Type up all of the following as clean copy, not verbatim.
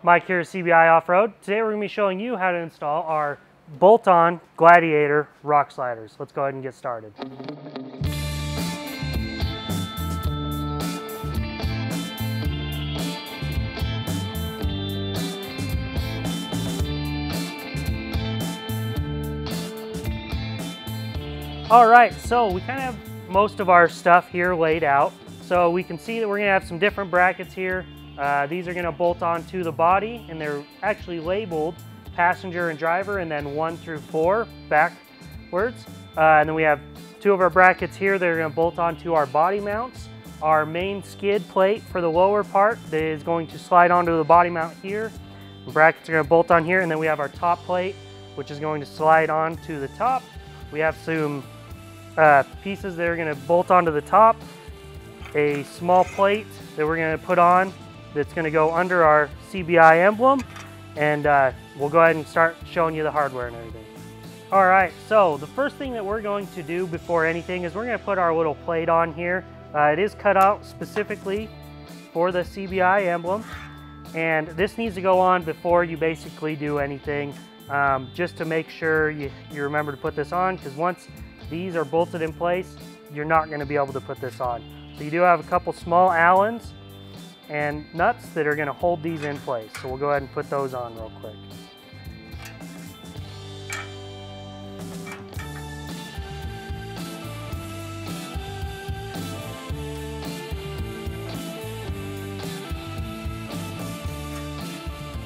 Mike here at CBI Off-Road. Today we're going to be showing you how to install our bolt-on Gladiator rock sliders. Let's go ahead and get started. Alright, so we kind of have most of our stuff here laid out. So we can see that we're going to have some different brackets here. These are going to bolt onto the body, and they're actually labeled passenger and driver, and then 1 through 4 backwards. And then we have 2 of our brackets here that are going to bolt onto our body mounts. Our main skid plate for the lower part that is going to slide onto the body mount here. The brackets are going to bolt on here, and then we have our top plate, which is going to slide onto the top. We have some pieces that are going to bolt onto the top. A small plate that we're going to put on that's going to go under our CBI emblem, and we'll go ahead and start showing you the hardware and everything. All right, so the first thing that we're going to do before anything is we're going to put our little plate on here. It is cut out specifically for the CBI emblem, and this needs to go on before you basically do anything, just to make sure you remember to put this on, because once these are bolted in place, you're not going to be able to put this on. So you do have a couple small Allens and nuts that are going to hold these in place. So we'll go ahead and put those on real quick.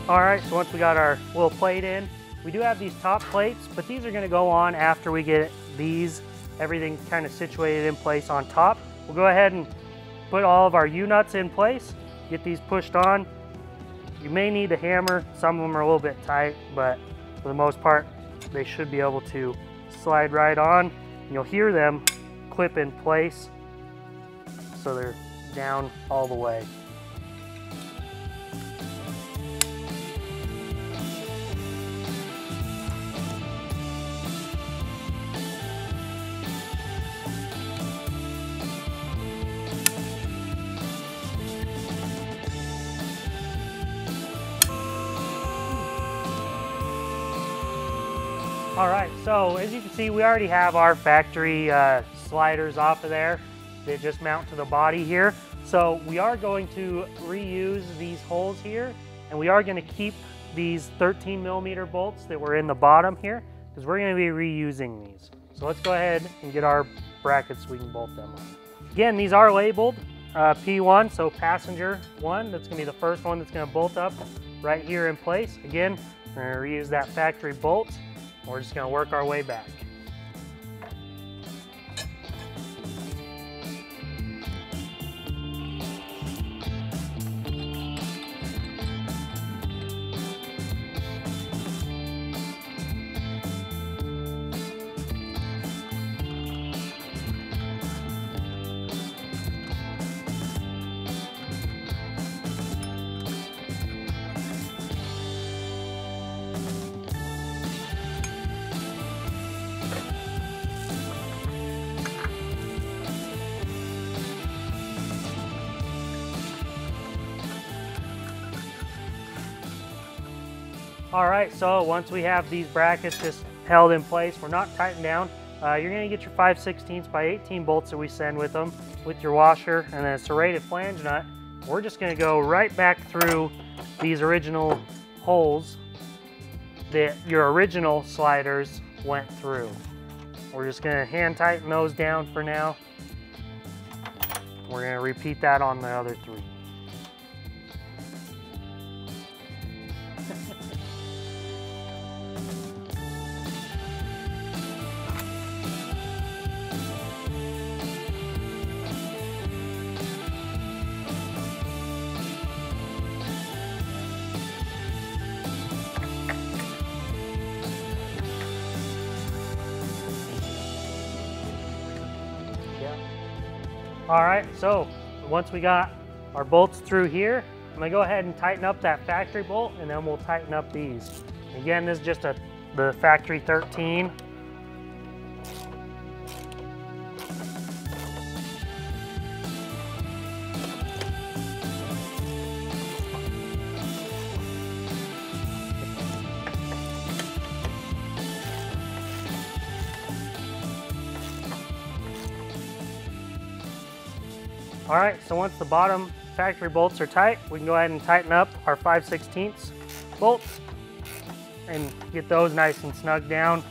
All right, so once we got our little plate in, we do have these top plates, but these are going to go on after we get everything kind of situated in place on top. We'll go ahead and put all of our U-nuts in place, get these pushed on. You may need a hammer. Some of them are a little bit tight, but for the most part, they should be able to slide right on. You'll hear them clip in place, so they're down all the way. All right, so as you can see, we already have our factory sliders off of there. They just mount to the body here. So we are going to reuse these holes here, and we are going to keep these 13mm bolts that were in the bottom here, because we're going to be reusing these. So let's go ahead and get our brackets so we can bolt them on. Again, these are labeled P1, so passenger 1. That's going to be the first one that's going to bolt up right here in place. Again, we're going to reuse that factory bolt. We're just going to work our way back. All right, so once we have these brackets just held in place, we're not tightened down, you're gonna get your 5/16 by 18 bolts that we send with them, with your washer and then a serrated flange nut. We're just gonna go right back through these original holes that your original sliders went through. We're just gonna hand tighten those down for now. We're gonna repeat that on the other 3. All right, so once we got our bolts through here, I'm gonna go ahead and tighten up that factory bolt, and then we'll tighten up these. Again, this is just the factory 13. All right, so once the bottom factory bolts are tight, we can go ahead and tighten up our 5/16 bolts and get those nice and snug down.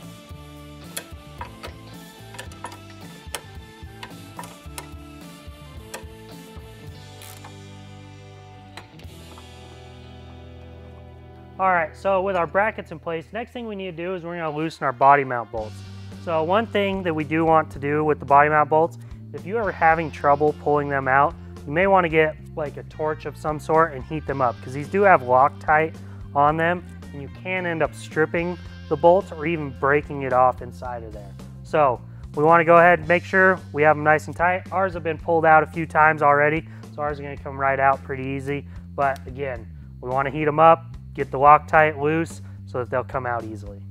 All right, so with our brackets in place, next thing we need to do is we're gonna loosen our body mount bolts. So one thing that we do want to do with the body mount bolts, if you are having trouble pulling them out, you may want to get like a torch of some sort and heat them up, because these do have Loctite on them, and you can end up stripping the bolts or even breaking it off inside of there. So we want to go ahead and make sure we have them nice and tight. Ours have been pulled out a few times already, so ours are going to come right out pretty easy. But again, we want to heat them up, get the Loctite loose so that they'll come out easily.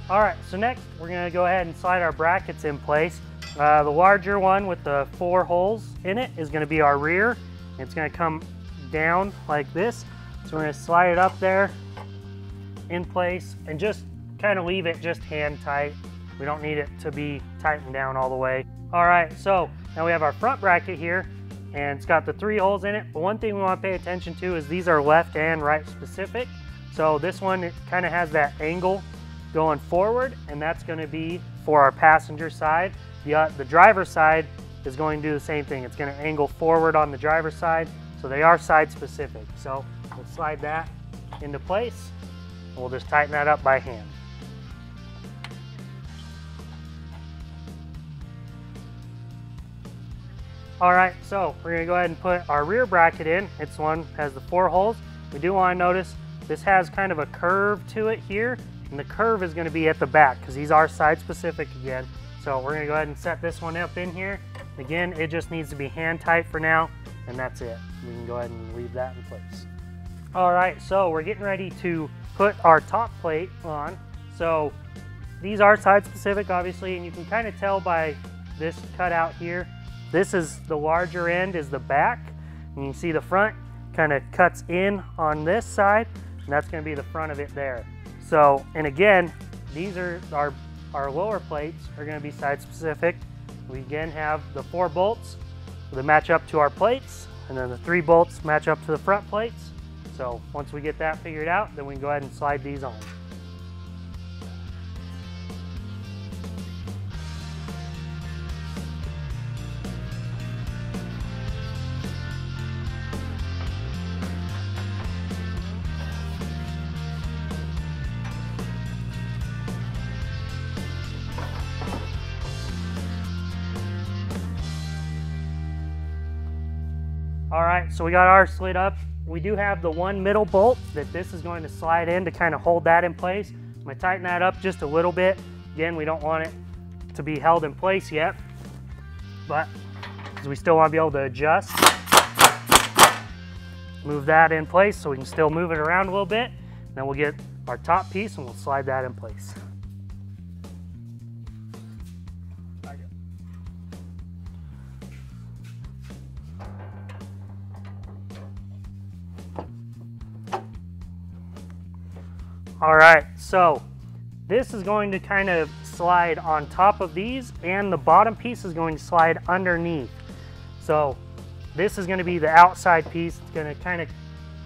All right, so next we're gonna go ahead and slide our brackets in place. The larger one with the 4 holes in it is gonna be our rear. It's gonna come down like this. So we're gonna slide it up there in place and just kind of leave it just hand tight. We don't need it to be tightened down all the way. All right, so now we have our front bracket here, and it's got the 3 holes in it. But one thing we want to pay attention to is these are left and right specific. So this one, it kind of has that angle going forward, and that's going to be for our passenger side. The driver's side is going to do the same thing. It's going to angle forward on the driver's side, so they are side specific. So we'll slide that into place, and we'll just tighten that up by hand. All right, so we're gonna go ahead and put our rear bracket in. It's one has the 4 holes. We do want to notice this has kind of a curve to it here, and the curve is going to be at the back because these are side specific again. So we're gonna go ahead and set this one up in here. Again, it just needs to be hand tight for now, and that's it. We can go ahead and leave that in place. All right, so we're getting ready to put our top plate on. So these are side specific, obviously, and you can kind of tell by this cutout here. This is the larger end is the back, and you can see the front kind of cuts in on this side, and that's going to be the front of it there. So, and again, these are our lower plates are going to be side specific. We again have the 4 bolts that match up to our plates, and then the 3 bolts match up to the front plates. So once we get that figured out, then we can go ahead and slide these on. All right, so we got ours slid up. We do have the 1 middle bolt that this is going to slide in to kind of hold that in place. I'm gonna tighten that up just a little bit. Again, we don't want it to be held in place yet, but because we still want to be able to adjust. Move that in place so we can still move it around a little bit. Then we'll get our top piece and we'll slide that in place. All right, so this is going to kind of slide on top of these, and the bottom piece is going to slide underneath. So this is going to be the outside piece. It's going to kind of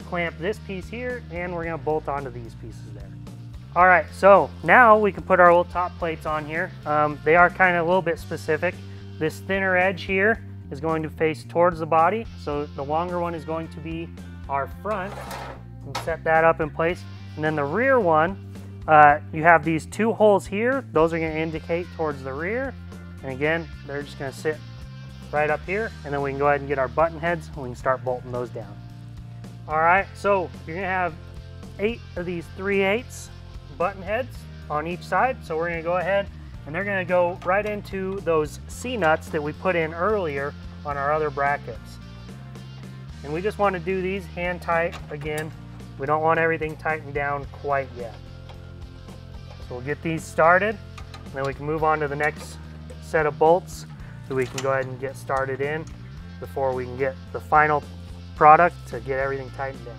clamp this piece here, and we're going to bolt onto these pieces there. All right, so now we can put our little top plates on here. They are kind of a little bit specific. This thinner edge here is going to face towards the body, so the longer one is going to be our front. We'll set that up in place. And then the rear one, you have these 2 holes here. Those are going to indicate towards the rear. And again, they're just going to sit right up here. And then we can go ahead and get our button heads and we can start bolting those down. All right, so you're going to have 8 of these 3/8 button heads on each side. So we're going to go ahead and they're going to go right into those C-nuts that we put in earlier on our other brackets. And we just want to do these hand tight again. We don't want everything tightened down quite yet. So we'll get these started, and then we can move on to the next set of bolts so we can go ahead and get started in before we can get the final product to get everything tightened down.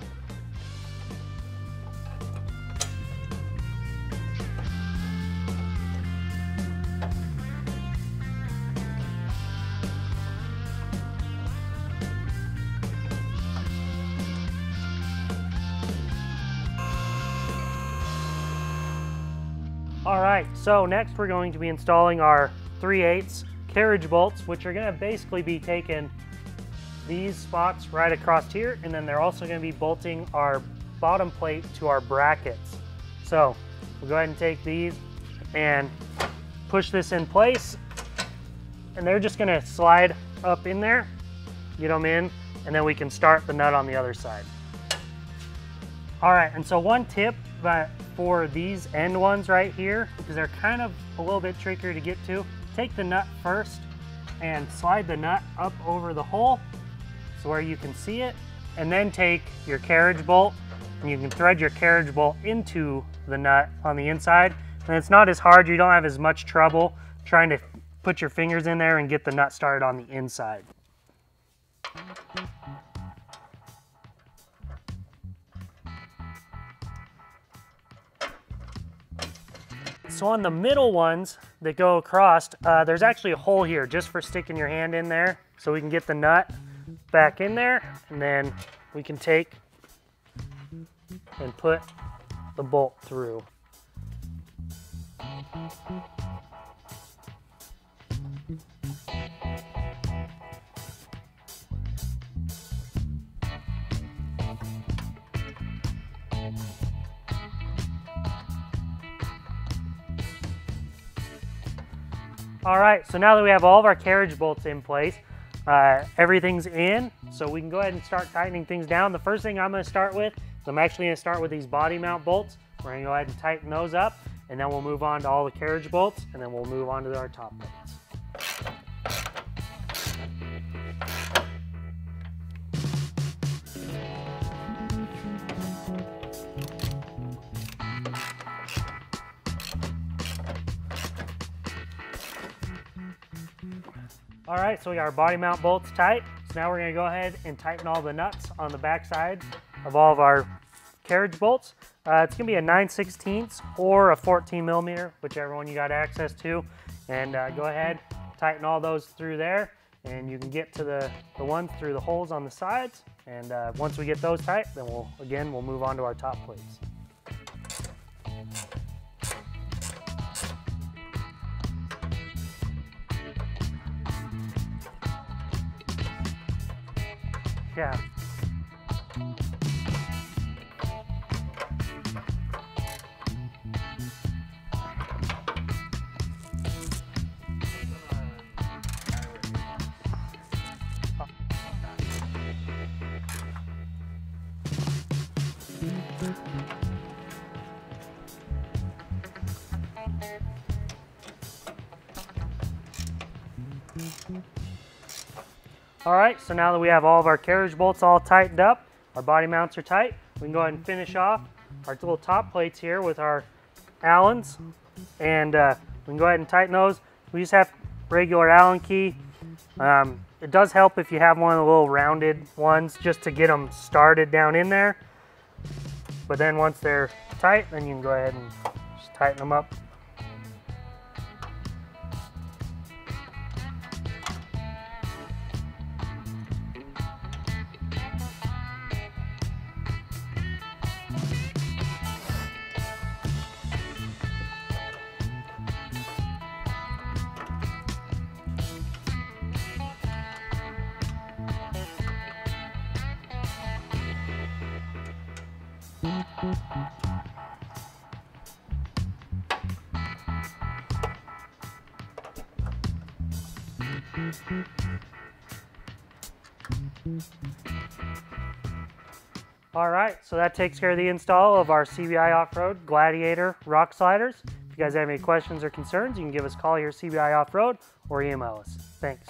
All right, so next we're going to be installing our 3/8 carriage bolts, which are going to basically be taking these spots right across here, and then they're also going to be bolting our bottom plate to our brackets. So we'll go ahead and take these and push this in place, and they're just going to slide up in there, get them in, and then we can start the nut on the other side. All right, and so one tip for these end ones right here, because they're kind of a little bit trickier to get to, take the nut first and slide the nut up over the hole so where you can see it, and then take your carriage bolt and you can thread your carriage bolt into the nut on the inside, and it's not as hard. You don't have as much trouble trying to put your fingers in there and get the nut started on the inside. So on the middle ones that go across, there's actually a hole here just for sticking your hand in there, so we can get the nut back in there, and then we can take and put the bolt through. All right, so now that we have all of our carriage bolts in place, everything's in, so we can go ahead and start tightening things down. The first thing I'm going to start with is I'm actually going to start with these body mount bolts. We're going to go ahead and tighten those up, and then we'll move on to all the carriage bolts, and then we'll move on to our top bolts. All right, so we got our body mount bolts tight. So now we're gonna go ahead and tighten all the nuts on the back side of all of our carriage bolts. It's gonna be a 9/16 or a 14 millimeter, whichever one you got access to. And go ahead, tighten all those through there, and you can get to the ones through the holes on the sides. And once we get those tight, then we'll move on to our top plates. Yeah. All right, so now that we have all of our carriage bolts all tightened up, our body mounts are tight, we can go ahead and finish off our little top plates here with our Allens, and we can go ahead and tighten those. We just have regular Allen key. It does help if you have one of the little rounded ones just to get them started down in there, but then once they're tight, then you can go ahead and just tighten them up. All right, so that takes care of the install of our CBI Off-Road Gladiator rock sliders. If you guys have any questions or concerns, you can give us a call here at CBI Off-Road or email us. Thanks.